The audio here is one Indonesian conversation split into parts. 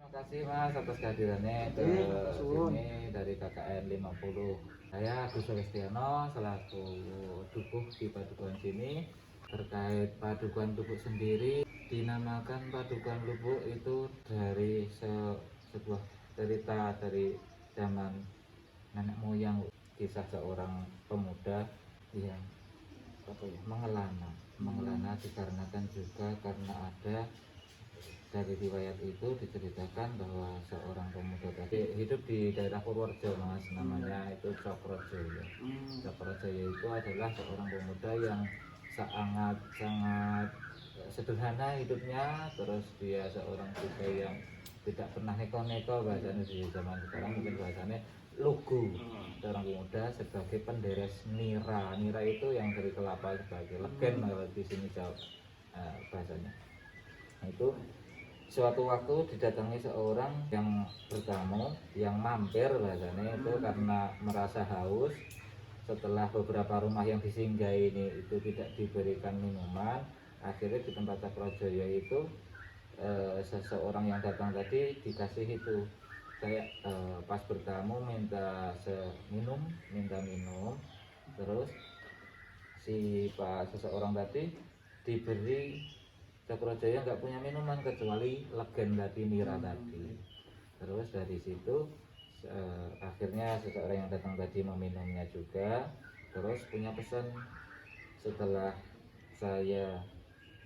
Terima kasih Mas atas kehadirannya ke sini dari KKN 50. Saya Agus Celestiano selaku dukuh di Padukuhan sini. Terkait Padukuhan Lubuk sendiri, dinamakan Padukuhan Lubuk itu dari sebuah cerita dari zaman nenek moyang, kisah seorang pemuda yang mengelana dikarenakan juga karena ada dari riwayat itu diceritakan bahwa seorang pemuda tadi hidup di daerah Purworejo Mas, namanya itu Cokrojoyo. Cokrojoyo itu adalah seorang pemuda yang sangat sangat sederhana hidupnya, terus dia seorang juga yang tidak pernah neko-neko, bahasanya di zaman sekarang mungkin bahasanya lugu. Seorang pemuda sebagai penderes nira. Nira itu yang dari kelapa sebagai legen kalau di sini jauh bahasanya. Nah, itu suatu waktu didatangi seorang yang bertamu, yang mampir bahasanya itu karena merasa haus. Setelah beberapa rumah yang disinggahi ini itu tidak diberikan minuman, akhirnya di tempat Cokrojoyo itu seseorang yang datang tadi dikasih itu. Saya pas bertamu minta minta minum, terus si pak seseorang tadi diberi. Cokrojoyo nggak punya minuman kecuali legen tadi, nira tadi. Terus dari situ akhirnya seseorang yang datang tadi meminumnya juga. Terus punya pesan, setelah saya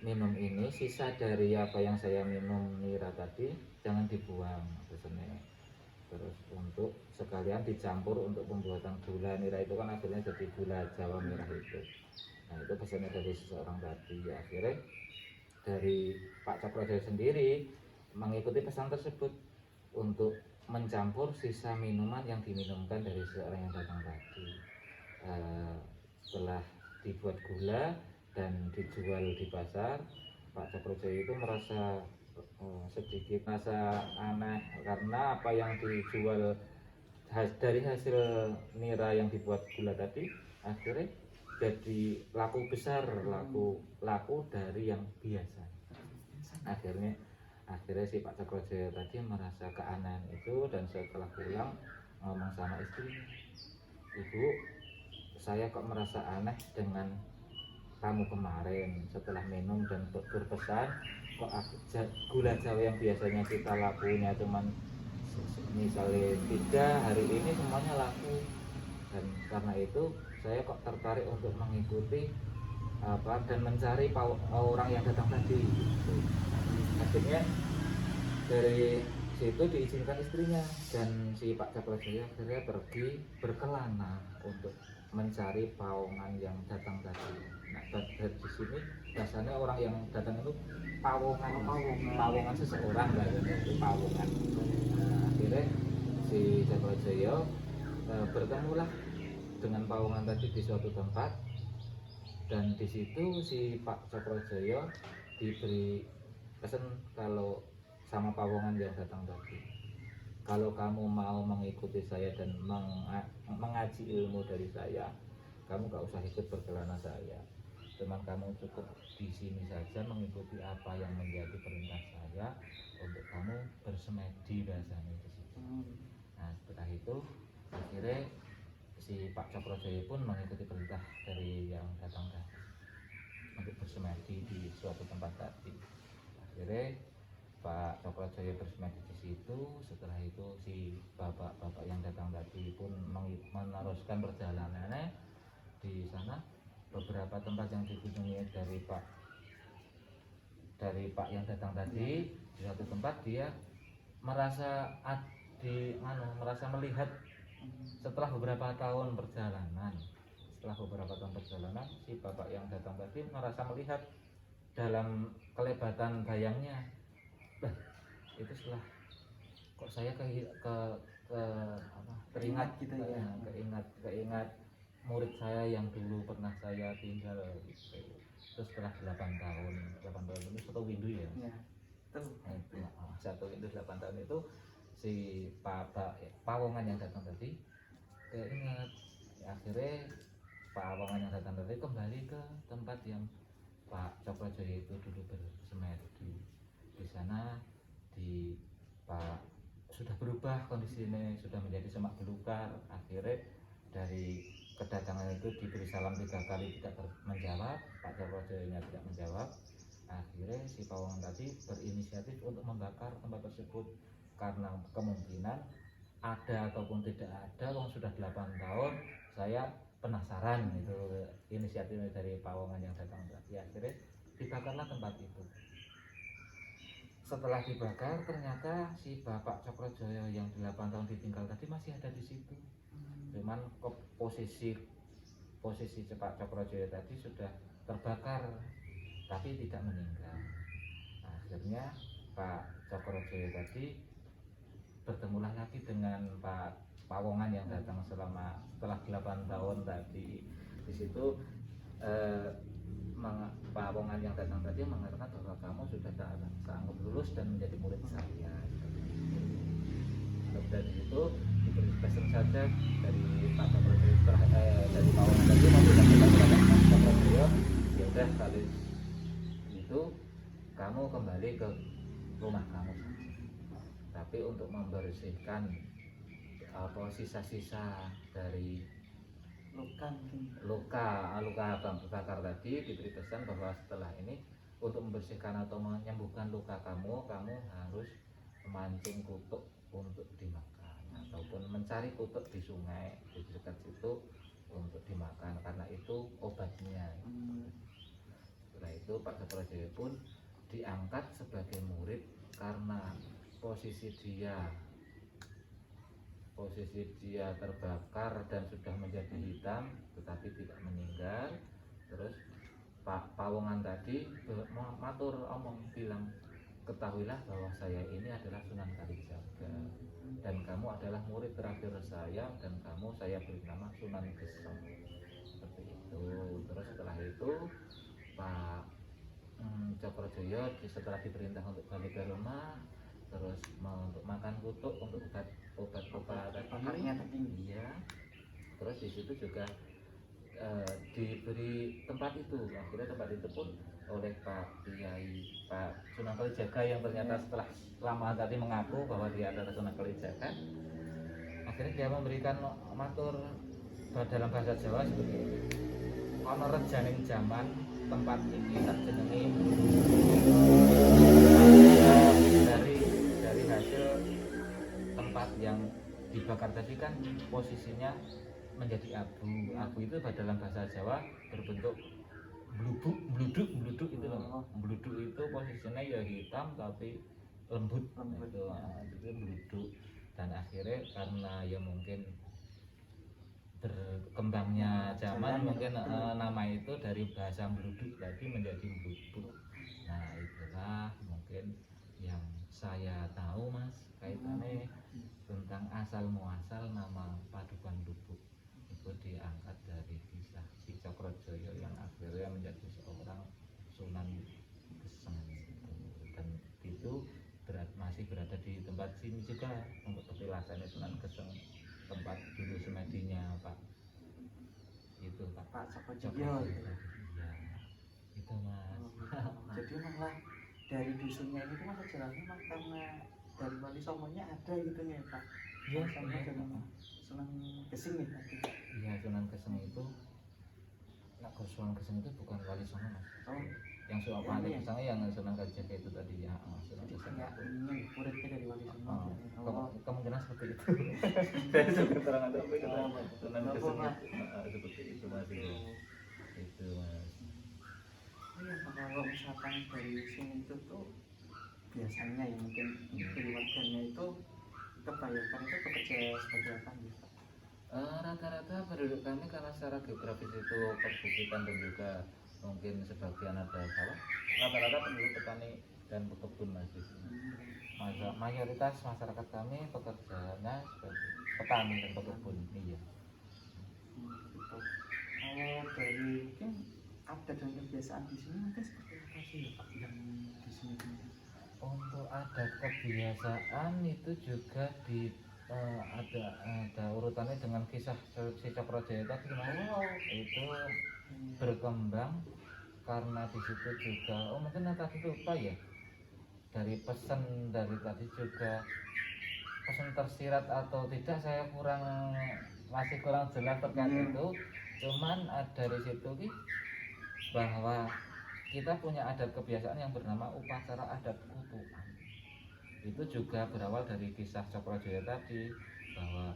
minum ini, sisa dari apa yang saya minum nira tadi jangan dibuang pesannya. Terus untuk sekalian dicampur untuk pembuatan gula nira itu kan akhirnya jadi gula Jawa merah itu. Nah itu pesannya dari seseorang tadi. Ya, akhirnya dari Pak Cokrojoyo sendiri mengikuti pesan tersebut untuk mencampur sisa minuman yang diminumkan dari seseorang yang datang tadi. Setelah dibuat gula dan dijual di pasar, Pak Cokrojoyo itu merasa sedikit merasa aneh karena apa yang dijual dari hasil nira yang dibuat gula tadi akhirnya jadi laku besar, laku dari yang biasa. Akhirnya si Pak Cokrojoyo tadi merasa keanehan itu, dan setelah pulang ngomong sama istri, ibu, saya kok merasa aneh dengan kamu kemarin setelah minum dan berpesan kok gula Jawa yang biasanya kita lakunya cuman misalnya 3 hari ini semuanya laku, dan karena itu saya kok tertarik untuk mengikuti dan mencari orang yang datang tadi. Akhirnya dari situ diizinkan istrinya, dan si Pak Cokrojoyo akhirnya pergi berkelana untuk mencari pawongan yang datang tadi. Nah dari sini biasanya orang yang datang itu pawongan seseorang lah, itu pawongan. Nah, akhirnya si Cokrojoyo bertemulah dengan pawongan tadi di suatu tempat, dan di situ si Pak Cokrojoyo diberi pesan kalau sama pawongan yang datang tadi, kalau kamu mau mengikuti saya dan mengaji ilmu dari saya, kamu gak usah ikut berkelana saya, cuman kamu cukup di sini saja mengikuti apa yang menjadi perintah saya untuk kamu bersemedi, bahasanya di situ. Nah setelah itu akhirnya si Pak Cokrojoyo pun mengikuti perintah dari yang datang tadi untuk bersemedi di suatu tempat tadi. Akhirnya Pak Cokrojoyo bersemedi di situ. Setelah itu si bapak-bapak yang datang tadi pun meneruskan perjalanannya di sana. Beberapa tempat yang dikunjungi dari Pak yang datang tadi, di satu tempat dia merasa merasa melihat setelah beberapa tahun perjalanan. Si bapak yang datang tadi merasa melihat dalam kelebatan bayangnya, itu setelah kok saya teringat gitu ya, keingat murid saya yang dulu pernah saya tinggal gitu. Terus setelah 8 tahun ini satu windu ya, satu windu 8 tahun itu si pawongan yang datang tadi keingat. Akhirnya pawongan yang datang tadi kembali ke tempat yang Pak Cokrojoyo itu dulu bersemedi. Di sana Pak sudah berubah kondisi ini, sudah menjadi semak belukar. Akhirnya dari kedatangan itu diberi salam 3 kali tidak menjawab, Pak Cokrojoyonya tidak menjawab. Akhirnya si pawang tadi berinisiatif untuk membakar tempat tersebut karena kemungkinan ada ataupun tidak ada, wong sudah 8 tahun, saya penasaran. Itu inisiatif dari pawongan yang datang tadi. Akhirnya dibakarlah tempat itu. Setelah dibakar ternyata si Bapak Cokrojoyo yang 8 tahun ditinggal tadi masih ada di situ. Cuman posisi Pak Cokrojoyo tadi sudah terbakar tapi tidak meninggal. Akhirnya Pak Cokrojoyo tadi bertemulah lagi dengan Pak Pawongan yang datang setelah 8 tahun tadi. Di situ Pak Pawongan yang datang tadi mengatakan bahwa kamu sudah sanggup lulus dan menjadi murid saya. Dari itu diberi pesan saja dari Pak Cokrojoyo dari Pawongan tadi memberikan pesan kepada Pak Cokrojoyo, ya udah kali itu kamu kembali ke rumah kamu saja, tapi untuk membersihkan sisa-sisa dari luka bakar tadi, diberi pesan bahwa setelah ini untuk membersihkan atau menyembuhkan luka kamu harus memancing kutuk untuk dimakan ataupun mencari kutuk di sungai di dekat situ untuk dimakan, karena itu obatnya. Setelah itu Pak Cokrojoyo pun diangkat sebagai murid karena posisi dia terbakar dan sudah menjadi hitam tetapi tidak meninggal. Terus Pak Pawongan tadi matur omong bilang, ketahuilah bahwa saya ini adalah Sunan Kalijaga dan kamu adalah murid terakhir saya, dan saya beri nama Sunan Geseng, seperti itu. Terus setelah itu Pak Cokrojoyo setelah diperintah untuk balik ke rumah, terus untuk makan kutuk untuk obat tadi. Iya. Terus di situ juga diberi tempat itu. Akhirnya tempat itu pun oleh Pak Sunan Kalijaga yang ternyata setelah lama tadi mengaku bahwa dia adalah Sunan Kalijaga. Akhirnya dia memberikan matur dalam bahasa Jawa seperti ini. Ana rejaning jaman tempat ini tak jenengi dari hasil tempat yang dibakar tadi kan posisinya menjadi abu itu dalam bahasa Jawa berbentuk bluduk itu loh. Bluduk itu posisinya ya hitam tapi lembut itu bluduk. Dan akhirnya karena ya mungkin berkembangnya zaman mungkin nama itu dari bahasa bluduk tadi menjadi bluduk. Nah itulah mungkin yang saya tahu Mas kaitannya tentang asal muasal nama Padukan Lubuk itu diangkat dari kisah si Cokrojoyo yang akhirnya menjadi seorang Sunan Geseng dan itu masih berada di tempat sini juga untuk petilasannya Sunan Geseng, tempat dulu semedinya Pak itu Pak Cokrojoyo. Iya itu Mas. Jadi malah dari dusunnya itu Mas jalannya memang karena dari Wali Songonya ada gitu nih Pak. Iya, Sunan Geseng ya tadi. Iya, Sunan Geseng itu Sunan Geseng itu bukan Wali Songo Mas. Yang Wali Songo yang Sunan Kalijaga itu tadi ya. Sunan Geseng itu muridnya dari Wali Songo. Kemungkinan seperti itu. Saya juga terang ada Sunan Geseng seperti itu Mas. Itu Mas. Iya, kalau misalkan dari sini itu tuh biasanya ya mungkin dari warganya itu kebanyakan itu bekerja sebagai apa nih Pak? Rata-rata penduduk kami karena secara geografis itu perbukitan dan juga mungkin sebagian ada sawah, rata-rata penduduk petani dan pekebun Mas. Mayoritas masyarakat kami pekerjaannya sebagai petani dan pekebun. Iya. Gitu. Kalau dari mungkin adat dan kebiasaan di sini mungkin seperti apa sih ya Pak yang di sini? Untuk adat kebiasaan itu juga ada urutannya dengan kisah si Cokrojoyo tadi itu berkembang karena di situ juga mungkin tadi lupa ya dari pesan dari tadi juga pesan tersirat atau tidak saya masih kurang jelas terkait itu. Cuman dari situ Ki, bahwa kita punya adat kebiasaan yang bernama upacara adat kutukan. Itu juga berawal dari kisah Cokrojoyo tadi, bahwa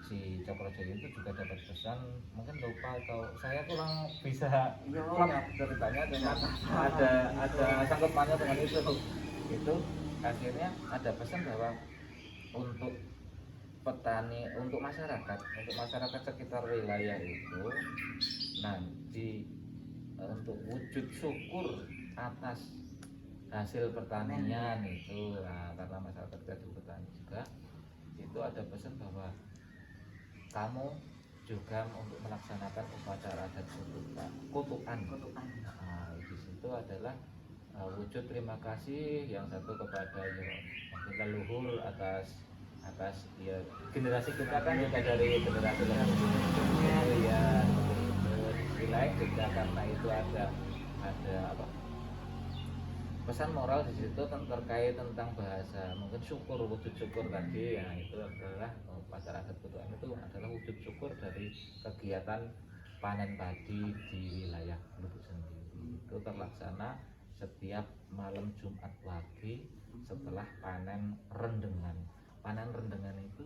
si Cokrojoyo itu juga dapat pesan, mungkin lupa atau saya kurang bisa klop ceritanya dengan ada sangkut pautnya dengan itu akhirnya ada pesan bahwa untuk petani, untuk masyarakat sekitar wilayah itu nanti untuk wujud syukur atas hasil pertanian itu, karena masyarakat kita bertani juga, itu ada pesan bahwa kamu juga untuk melaksanakan upacara adat kutukan. Di situ adalah wujud terima kasih yang satu kepada ya, leluhur atas ya generasi kita kan juga dari generasi leluhur ya, di sisi lain juga karena itu ada apa pesan moral di situ terkait tentang bahasa mungkin syukur, wujud syukur tadi ya, itu adalah upacara adat kutukan itu adalah wujud syukur dari kegiatan panen padi di wilayah Lubuk sendiri. Itu terlaksana setiap malam Jumat Wage setelah panen rendengan. Panen rendengan itu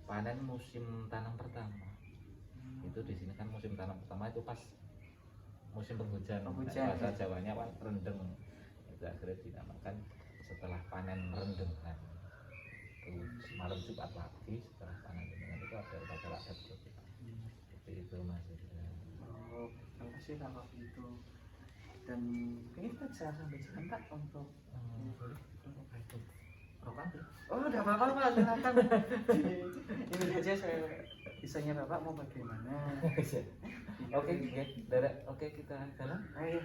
panen musim tanam pertama. Itu di sini kan musim tanam pertama itu pas musim penghujan. Bahasa Jawanya rendeng. Itu akhirnya dinamakan setelah panen rendengan. Itu malam Jumat Wage setelah panen rendengan itu ada upacara adat kutukan. Seperti itu Mas. Oh, terima kasih kalau itu. Dan ini kita bisa sampai jam Pak untuk Rokan tuh. Oh, udah Bapak Pak, silakan. Ini aja saya bisanya Bapak mau bagaimana. Oke, kita jalan. Ayo.